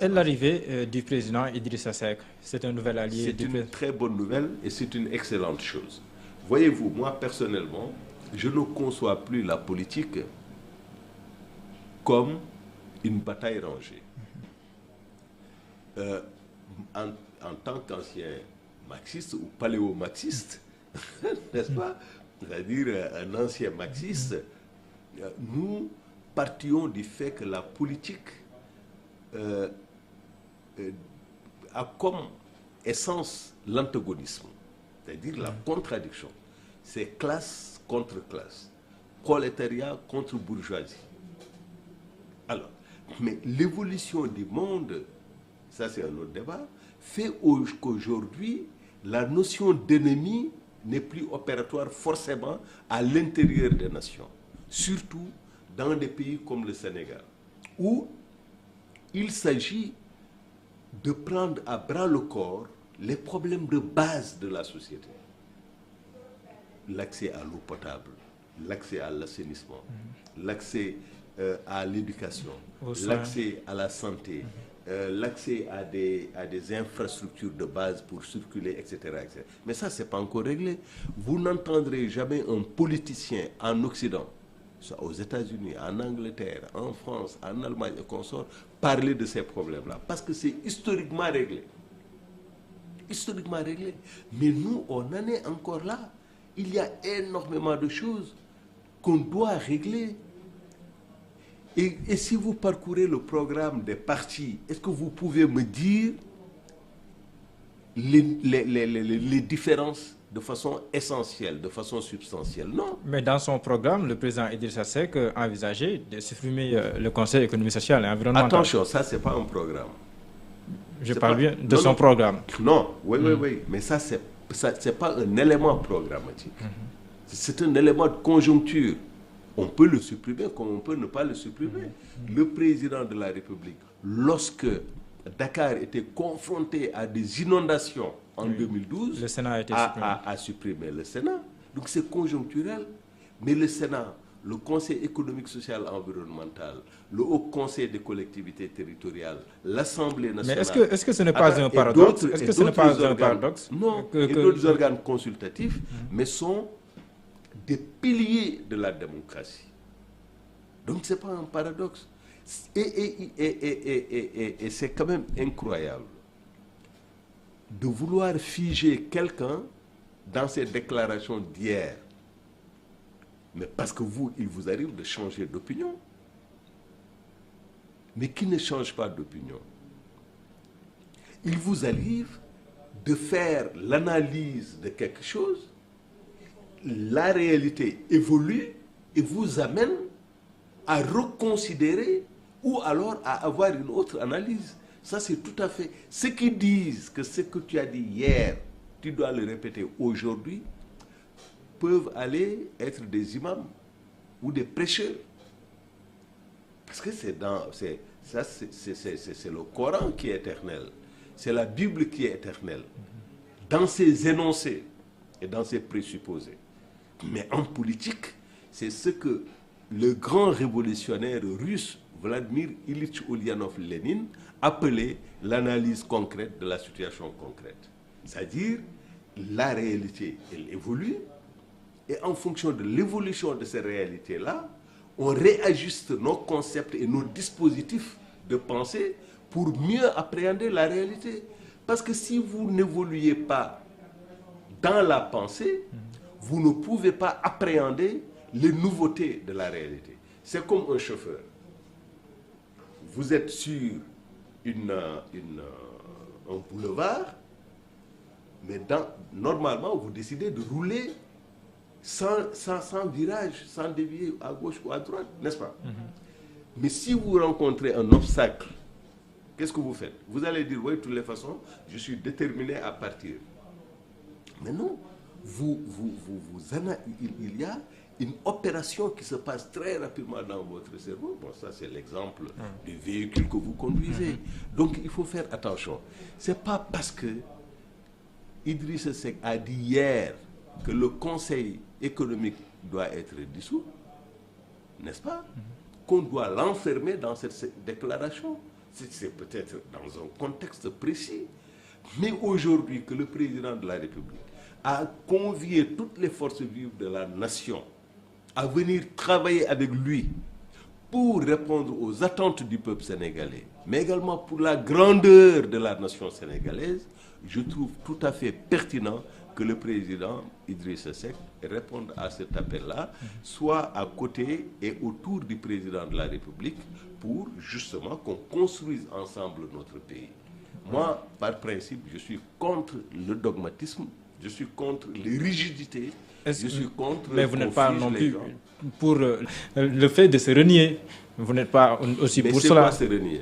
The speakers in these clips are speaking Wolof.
Et l'arrivée du président Idrissa Seck, c'est un nouvel allié. C'est une très bonne nouvelle et c'est une excellente chose. Voyez-vous, moi personnellement, je ne conçois plus la politique comme une bataille rangée. En tant qu'ancien marxiste ou paléo-marxiste, n'est-ce pas? C'est-à-dire un ancien marxiste, nous partions du fait que la politique a comme essence l'antagonisme, c'est-à-dire la contradiction. C'est classe contre classe, prolétariat contre bourgeoisie. Alors, mais l'évolution du monde, ça c'est un autre débat, fait qu'aujourd'hui, la notion d'ennemi n'est plus opératoire forcément à l'intérieur des nations, surtout dans des pays comme le Sénégal, où il s'agit de prendre à bras le corps les problèmes de base de la société. L'accès à l'eau potable, l'accès à l'assainissement, l'accès à l'éducation, l'accès à la santé, l'accès à des infrastructures de base pour circuler, etc., etc. Mais ça, ce n'est pas encore réglé. Vous n'entendrez jamais un politicien en Occident, soit aux États-Unis, en Angleterre, en France, en Allemagne et consorts, parler de ces problèmes-là. Parce que c'est historiquement réglé. Historiquement réglé. Mais nous, on en est encore là. Il y a énormément de choses qu'on doit régler. Et si vous parcourez le programme des partis, est-ce que vous pouvez me dire les différences de façon essentielle, de façon substantielle? Non. Mais dans son programme, le président Idrissa Seck envisageait de supprimer le Conseil économique, social et environnemental. Attention, ça, ce n'est pas un programme. Je parle bien de son programme. Non, oui. Mais ça, ce n'est pas un élément programmatique. C'est un élément de conjoncture. On peut le supprimer comme on peut ne pas le supprimer. Le président de la République, lorsque Dakar était confronté à des inondations en 2012, le Sénat a supprimé le Sénat. Donc c'est conjoncturel. Mais le Sénat, le Conseil économique, social et environnemental, le Haut Conseil des collectivités territoriales, l'Assemblée nationale... Mais est-ce que ce n'est pas un paradoxe? Est-ce que ce n'est pas un paradoxe? Non, et d'autres organes consultatifs, mais sont des piliers de la démocratie. Donc ce n'est pas un paradoxe. Et c'est quand même incroyable de vouloir figer quelqu'un dans ses déclarations d'hier. Mais parce que il vous arrive de changer d'opinion. Mais qui ne change pas d'opinion? Il vous arrive de faire l'analyse de quelque chose, la réalité évolue et vous amène à reconsidérer ou alors à avoir une autre analyse. Ça, c'est tout à fait... Ceux qui disent que ce que tu as dit hier, tu dois le répéter aujourd'hui, peuvent aller être des imams ou des prêcheurs. Parce que c'est le Coran qui est éternel. C'est la Bible qui est éternelle. Dans ses énoncés et dans ses présupposés. Mais en politique, c'est ce que le grand révolutionnaire russe Vladimir Ilyich Ulyanov-Lénine appelait l'analyse concrète de la situation concrète. C'est-à-dire, la réalité, elle évolue, et en fonction de l'évolution de ces réalités-là, on réajuste nos concepts et nos dispositifs de pensée pour mieux appréhender la réalité. Parce que si vous n'évoluez pas dans la pensée, vous ne pouvez pas appréhender les nouveautés de la réalité. C'est comme un chauffeur. Vous êtes sur un boulevard, mais normalement, vous décidez de rouler sans virage, sans dévier à gauche ou à droite, n'est-ce pas? Mais si vous rencontrez un obstacle, qu'est-ce que vous faites? Vous allez dire, oui, de toutes les façons, je suis déterminé à partir. Mais non, il y a une opération qui se passe très rapidement dans votre cerveau. Bon, ça c'est l'exemple du véhicule que vous conduisez. Donc il faut faire attention. C'est pas parce que Idrissa Seck a dit hier que le Conseil économique doit être dissous, n'est-ce pas, qu'on doit l'enfermer dans cette déclaration. C'est peut-être dans un contexte précis. Mais aujourd'hui que le président de la République a convié toutes les forces vives de la nation à venir travailler avec lui pour répondre aux attentes du peuple sénégalais, mais également pour la grandeur de la nation sénégalaise, je trouve tout à fait pertinent que le président Idrissa Seck réponde à cet appel-là, soit à côté et autour du président de la République, pour justement qu'on construise ensemble notre pays. Moi, par principe, je suis contre le dogmatisme, je suis contre les rigidités, je suis contre... Mais vous n'êtes pas non plus pour le fait de se renier. Vous n'êtes pas aussi pour cela. Mais c'est quoi se renier?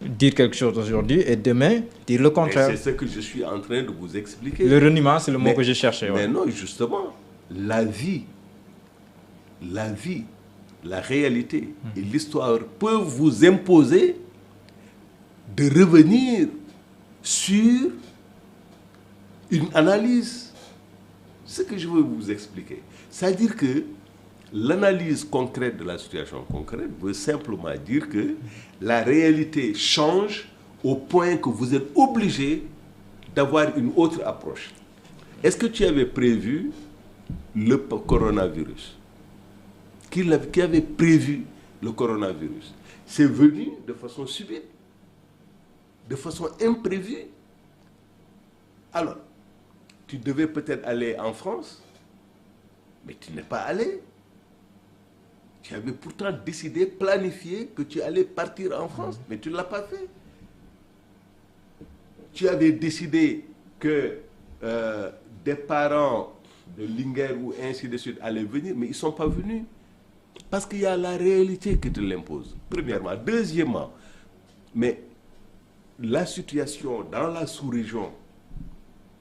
Dire quelque chose aujourd'hui et demain dire le contraire. C'est ce que je suis en train de vous expliquer. Le reniement, c'est le mot que j'ai cherché. Mais non, justement, la vie, la réalité et l'histoire peuvent vous imposer de revenir sur une analyse. Ce que je veux vous expliquer, c'est-à-dire que l'analyse concrète de la situation concrète veut simplement dire que la réalité change au point que vous êtes obligé d'avoir une autre approche. Est-ce que tu avais prévu le coronavirus? Qui avait prévu le coronavirus? C'est venu de façon subite, de façon imprévue. Alors, tu devais peut-être aller en France, mais tu n'es pas allé. Tu avais pourtant décidé, planifié que tu allais partir en France, mais tu ne l'as pas fait. Tu avais décidé que des parents de Linguère ou ainsi de suite allaient venir, mais ils ne sont pas venus. Parce qu'il y a la réalité qui te l'impose, premièrement. Deuxièmement, mais la situation dans la sous-région,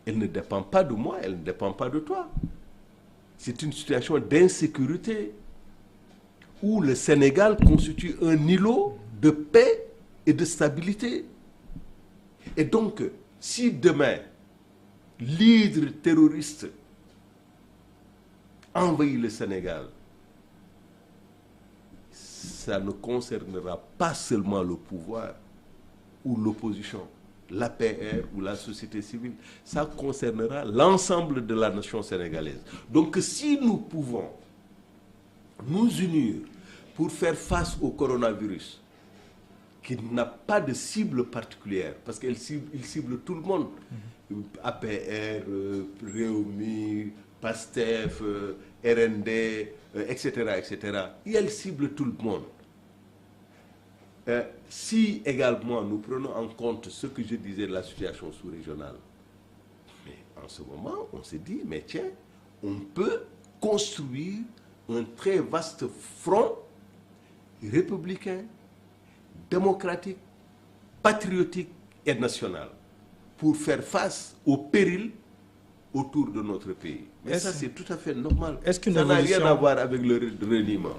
elle ne dépend pas de moi, elle ne dépend pas de toi. C'est une situation d'insécurité où le Sénégal constitue un îlot de paix et de stabilité. Et donc, si demain, l'hydre terroriste envahit le Sénégal, ça ne concernera pas seulement le pouvoir ou l'opposition, l'APR ou la société civile, ça concernera l'ensemble de la nation sénégalaise. Donc si nous pouvons nous unir pour faire face au coronavirus, qui n'a pas de cible particulière, parce qu'il cible tout le monde, APR, Réumi, PASTEF, RND, etc., etc. Et elle cible tout le monde. Si également nous prenons en compte ce que je disais de la situation sous-régionale, mais en ce moment, on s'est dit, mais tiens, on peut construire un très vaste front républicain, démocratique, patriotique et national pour faire face aux périls autour de notre pays. Mais ça, c'est tout à fait normal. Ça n'a rien à voir avec le reniement.